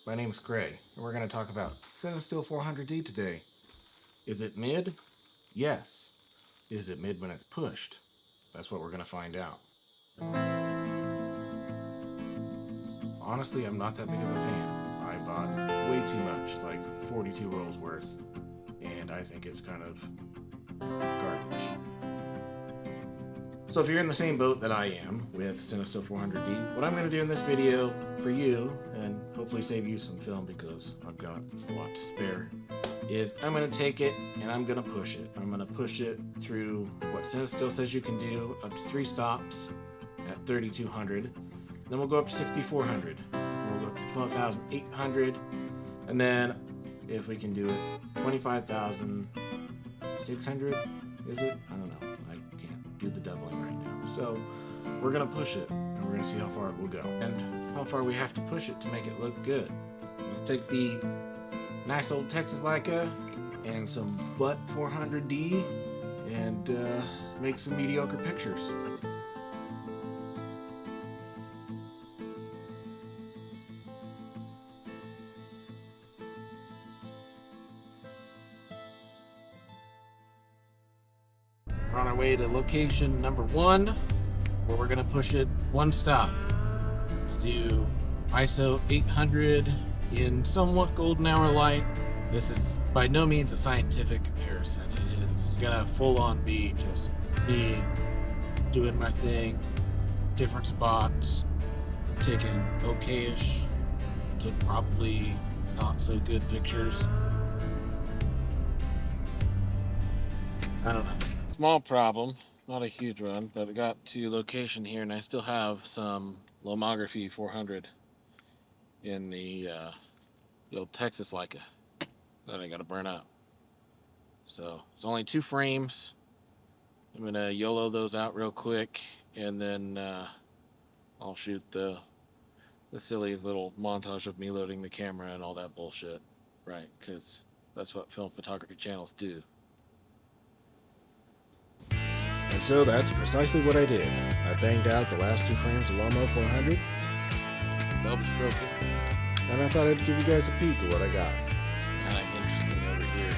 my name's Gray, and we're going to talk about CineStill 400D today. Is it mid? Yes. Is it mid when it's pushed? That's what we're going to find out. Honestly, I'm not that big of a fan. I bought way too much, like 42 rolls worth, and I think it's kind of garbage. So if you're in the same boat that I am with CineStill 400D, what I'm going to do in this video for you, and hopefully save you some film because I've got a lot to spare, is I'm going to take it and I'm going to push it. I'm going to push it through what CineStill says you can do, up to 3 stops at 3200. Then we'll go up to 6400. We'll go up to 12,800. And then if we can do it, 25,600, is it? I don't know. I can't do the doubling right now. So we're going to push it and we're going to see how far it will go and how far we have to push it to make it look good. Let's take the nice old Texas Leica and some butt 400D and make some mediocre pictures. We're on our way to location number 1, where we're going to push it 1 stop. Do ISO 800 in somewhat golden hour light. This is by no means a scientific comparison. It is gonna full on be just me doing my thing, different spots, taking okayish to probably not so good pictures. I don't know. Small problem, not a huge one, but I got to location here and I still have some Lomography 400 in the old Texas Leica that I gotta burn up. So it's only 2 frames. I'm gonna YOLO those out real quick and then I'll shoot the silly little montage of me loading the camera and all that bullshit, right? Because that's what film photography channels do. And so that's precisely what I did. I banged out the last 2 frames of Lomo 400, double stroke it, and I thought I'd give you guys a peek of what I got. Kind of interesting over here.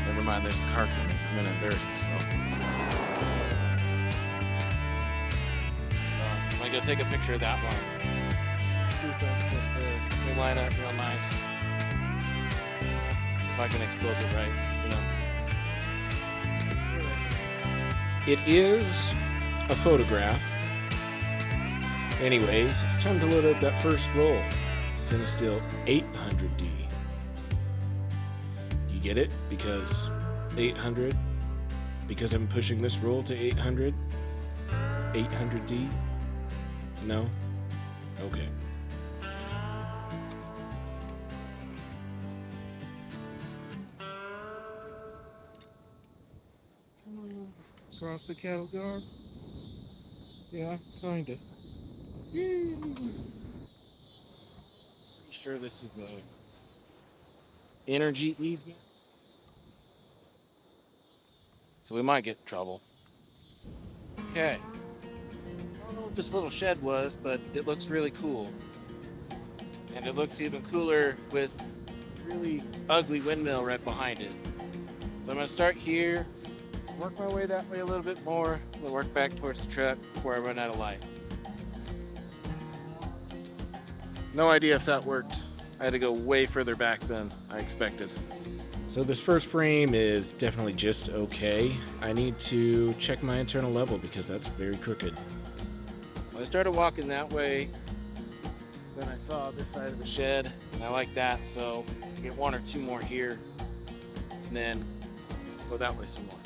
Never mind, there's a car coming. I'm gonna embarrass myself. I'm gonna go take a picture of that one. 2 frames plus there. They line up real nice. If I can expose it right, you know. It is a photograph. Anyways, it's time to load up that first roll. CineStill 800D. You get it? Because 800? Because I'm pushing this roll to 800? 800D? No? Okay. Across the cattle guard? Yeah, kinda. Pretty sure this is a energy easement. So we might get in trouble. Okay. I don't know what this little shed was, but it looks really cool. And it looks even cooler with a really ugly windmill right behind it. So I'm gonna start here, work my way that way a little bit more, and then work back towards the truck before I run out of light. No idea if that worked. I had to go way further back than I expected. So this first frame is definitely just okay. I need to check my internal level because that's very crooked. When I started walking that way, then I saw this side of the shed, and I like that, so I get 1 or 2 more here, and then go that way some more.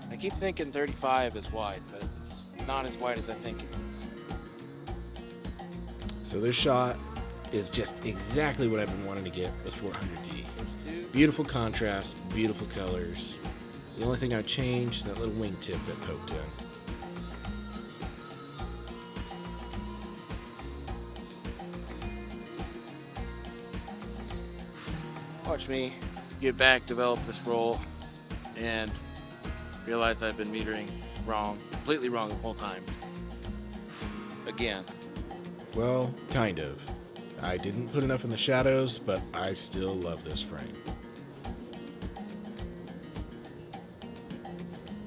I keep thinking 35 is wide, but it's not as wide as I think it is. So this shot is just exactly what I've been wanting to get with 400D. Beautiful contrast, beautiful colors. The only thing I've changed is that little wingtip that poked in. Watch me get back, develop this roll, and realize I've been metering wrong, completely wrong the whole time. Again. Well, kind of. I didn't put enough in the shadows, but I still love this frame.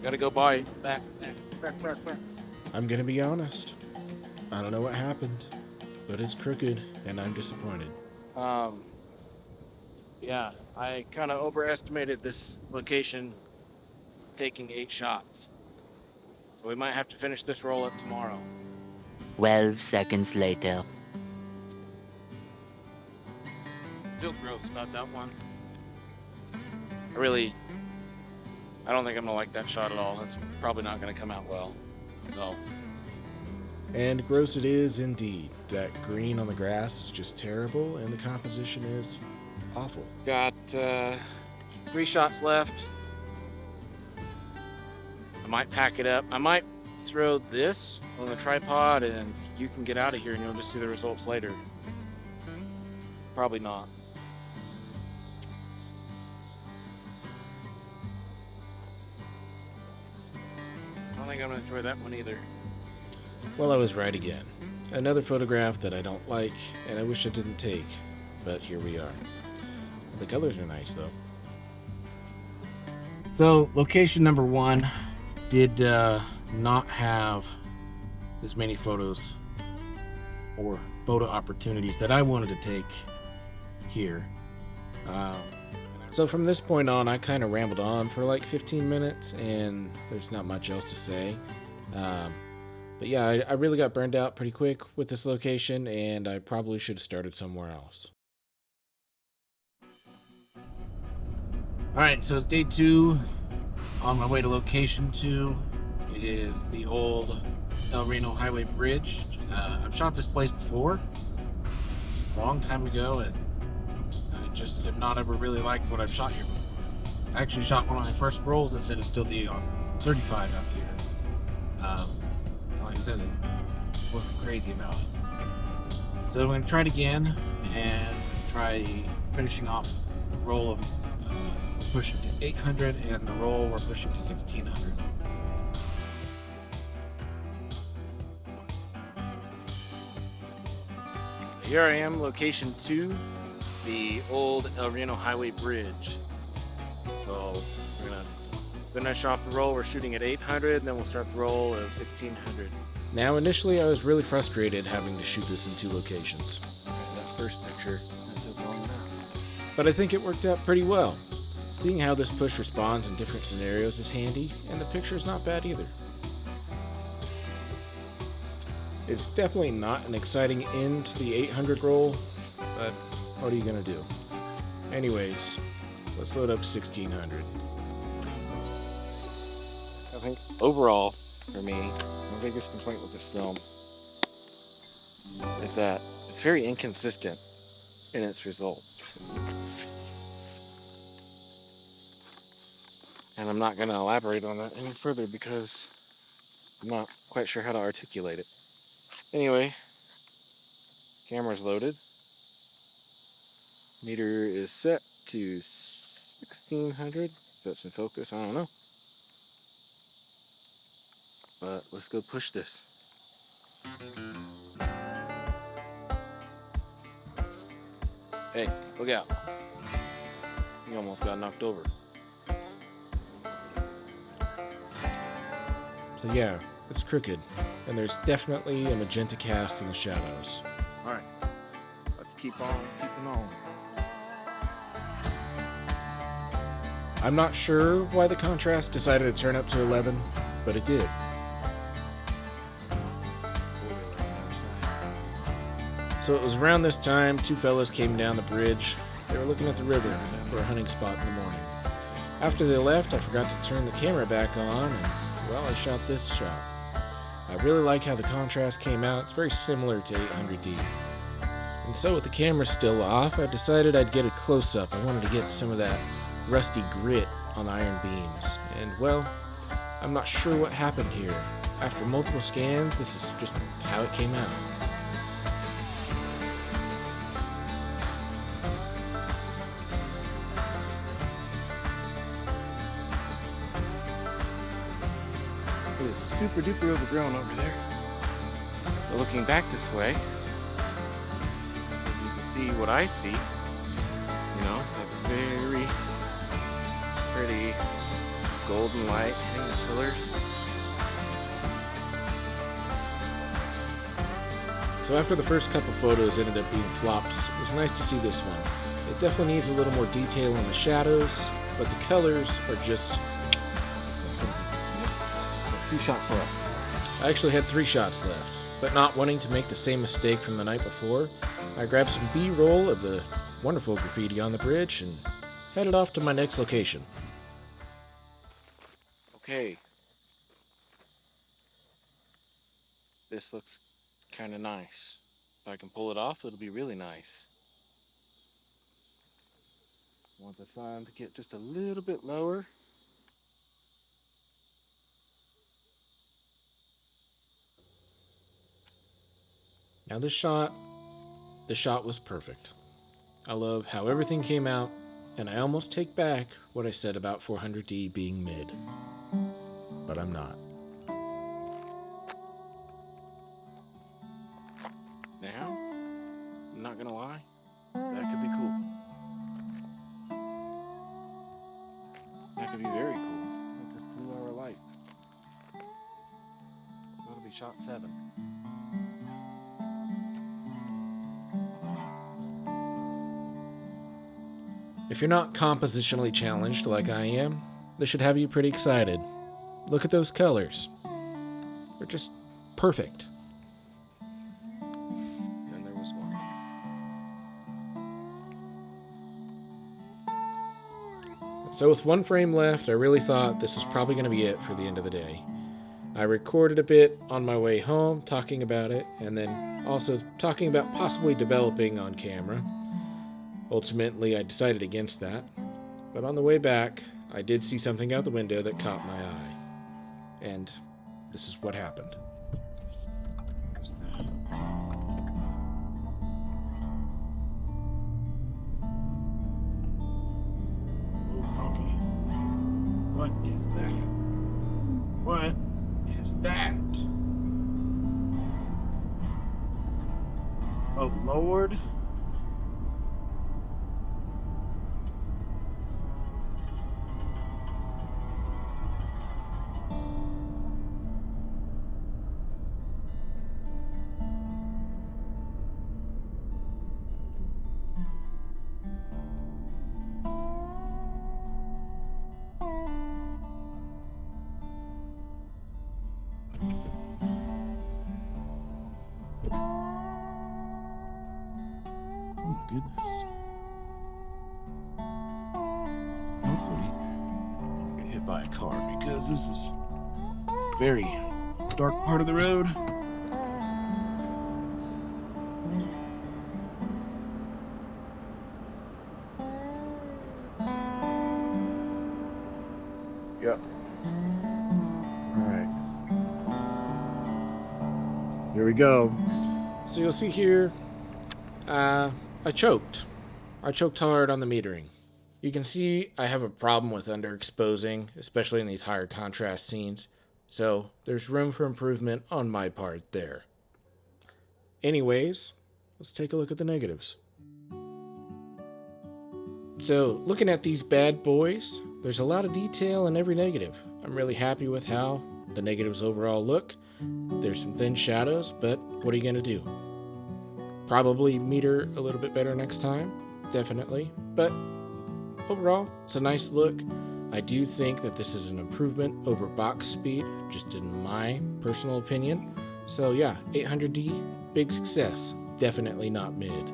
Gotta go back. I'm gonna be honest. I don't know what happened, but it's crooked, and I'm disappointed. Yeah, I kind of overestimated this location taking 8 shots. So we might have to finish this roll up tomorrow. 12 seconds later. Feel gross about that one. I don't think I'm gonna like that shot at all. It's probably not gonna come out well. So. And gross it is indeed. That green on the grass is just terrible, and the composition is awful. Got 3 shots left. I might pack it up. I might throw this on the tripod and you can get out of here and you'll just see the results later. Probably not. I don't think I'm gonna enjoy that one either. Well, I was right again. Another photograph that I don't like, and I wish I didn't take, but here we are. The colors are nice, though. So, location number 1 did not have as many photos or photo opportunities that I wanted to take here. So from this point on, I kind of rambled on for like 15 minutes, and there's not much else to say. But yeah, I really got burned out pretty quick with this location, and I probably should have started somewhere else. Alright, so it's day 2, on my way to location 2. It is the old El Reno Highway Bridge. I've shot this place before, a long time ago, and I just have not ever really liked what I've shot here before. I actually shot one of my first rolls that said it's still the 35 out here. Like I said, I wasn't crazy about it. So I'm going to try it again and try finishing off the roll of pushing to 800 and the roll we're pushing to 1600. Here I am, location 2. It's the old El Reno Highway Bridge. So we're gonna finish off the roll. We're shooting at 800, and then we'll start the roll of 1600. Now, initially, I was really frustrated having to shoot this in 2 locations. That first picture, I took long enough. But I think it worked out pretty well. Seeing how this push responds in different scenarios is handy, and the picture's not bad either. It's definitely not an exciting end to the 800 roll, but what are you gonna do? Anyways, let's load up 1600. I think overall, for me, my biggest complaint with this film is that it's very inconsistent in its results. And I'm not going to elaborate on that any further because I'm not quite sure how to articulate it. Anyway, camera's loaded. Meter is set to 1600. That's in focus, I don't know. But let's go push this. Hey, look out. You almost got knocked over. So yeah, it's crooked, and there's definitely a magenta cast in the shadows. Alright, let's keep on keeping on. I'm not sure why the contrast decided to turn up to 11, but it did. So it was around this time 2 fellas came down the bridge. They were looking at the river for a hunting spot in the morning. After they left, I forgot to turn the camera back on, and well, I shot this shot. I really like how the contrast came out. It's very similar to 800D. And so with the camera still off, I decided I'd get a close-up. I wanted to get some of that rusty grit on the iron beams. And well, I'm not sure what happened here. After multiple scans, this is just how it came out. super duper overgrown over there. But looking back this way, you can see what I see. You know, a very pretty golden light hitting the pillars. So after the first couple photos ended up being flops, it was nice to see this one. It definitely needs a little more detail in the shadows, but the colors are just... 2 shots left. I actually had 3 shots left, but not wanting to make the same mistake from the night before, I grabbed some B-roll of the wonderful graffiti on the bridge and headed off to my next location. Okay. This looks kind of nice. If I can pull it off, it'll be really nice. Want the sun to get just a little bit lower. Now the shot was perfect. I love how everything came out, and I almost take back what I said about 400D being mid. But I'm not. Now, I'm not gonna lie, that could be cool. That could be very cool. Like this 2-hour light. That'll be shot 7. If you're not compositionally challenged like I am, this should have you pretty excited. Look at those colors. They're just perfect. And there was one. So with 1 frame left, I really thought this was probably going to be it for the end of the day. I recorded a bit on my way home talking about it, and then also talking about possibly developing on camera. Ultimately, I decided against that, but on the way back, I did see something out the window that caught my eye. And this is what happened. What's that? Oh, okay. What is that? What is that? Oh, Lord. Oh my goodness. Hopefully I get hit by a car because this is a very dark part of the road. Yep. Alright. Here we go. So you'll see here, I choked. I choked hard on the metering. You can see I have a problem with underexposing, especially in these higher contrast scenes, so there's room for improvement on my part there. Anyways, let's take a look at the negatives. So, looking at these bad boys, there's a lot of detail in every negative. I'm really happy with how the negatives overall look. There's some thin shadows, but what are you going to do? Probably meter a little bit better next time, definitely. But overall, it's a nice look. I do think that this is an improvement over box speed, just in my personal opinion. So yeah, 800D, big success. Definitely not mid.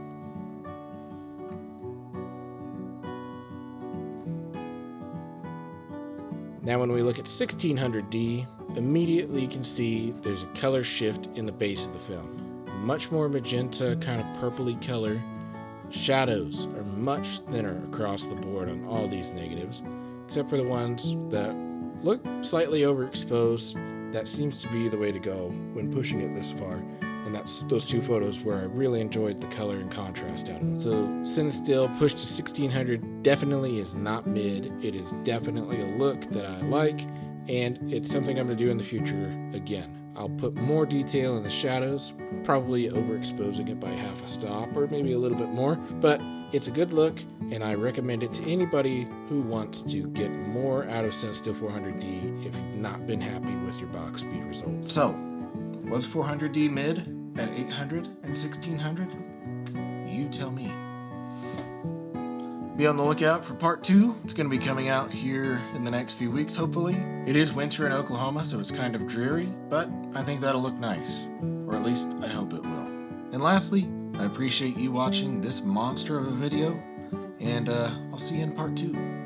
Now when we look at 1600D, immediately you can see there's a color shift in the base of the film. Much more magenta, kind of purpley color. Shadows are much thinner across the board on all these negatives, except for the ones that look slightly overexposed. That seems to be the way to go when pushing it this far, and that's those 2 photos where I really enjoyed the color and contrast out of it. So CineStill pushed to 1600 definitely is not mid. It is definitely a look that I like, and it's something I'm going to do in the future again. I'll put more detail in the shadows, probably overexposing it by half a stop or maybe a little bit more, but it's a good look, and I recommend it to anybody who wants to get more out of CineStill 400D if you've not been happy with your box speed results. So, was 400D mid at 800 and 1600? You tell me. Be on the lookout for part 2. It's going to be coming out here in the next few weeks, hopefully. It is winter in Oklahoma, so it's kind of dreary, but I think that'll look nice. Or at least I hope it will. And lastly, I appreciate you watching this monster of a video, and I'll see you in part 2.